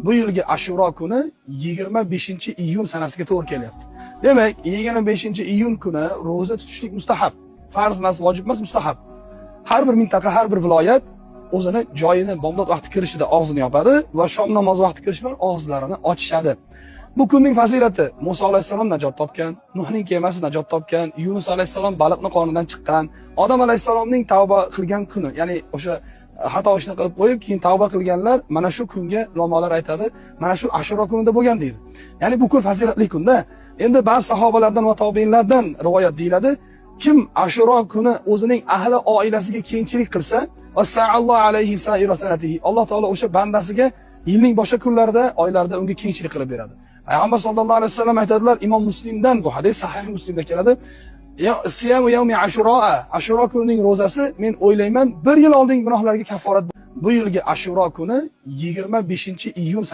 Bu yilgi Ashuro kuni 25-iyun sanasiga to'g'ri kelyapti. Demak, 25-iyun kuni roza tutishlik mustahab. Farz emas, vojib emas, mustahab. Har bir mintaqa, har bir viloyat o'zini joyini bomdod vaqti kirishida og'zini yopadi va shom namozi vaqti kirish bilan og'izlarini ochishadi. Bu kunning fazilati Musa alayhisalom najot topgan, Nuhning kemasi najot topgan, Yunus alayhisalom baliqning qonidan chiqqan, Odam alayhisalomning tavba qilgan kuni, ya'ni o'sha xato ishni qilib qo'yib, keyin tavba qilganlar mana shu kunga ulamolar aytadi, mana shu Ashuro kunida bo'lgan deydi. Ya'ni bu kun fazilatli kunda. Endi ba'zi sahobalardan va tobiinlardan rivoyat deyiladi, kim Ashuro kuni o'zining ahli oilasiga kengchilik qilsa, Alloh alayhi sa'ira sanatihi, Alloh taolo o'sha bandasiga yilning boshqa kunlarida, oylarda unga kengchilik qilib beradi. Payg'ambar sollallohu alayhi vasallam aytadilar, Imom Muslimdan bu hadis sahih Muslimda keladi. Siyamu yawmi Ashuro, Ashuro kunining rozasi men o'ylayman 1 yil oldingi gunohlarga kaforat. Bu yilgi Ashuro kuni 25-iyun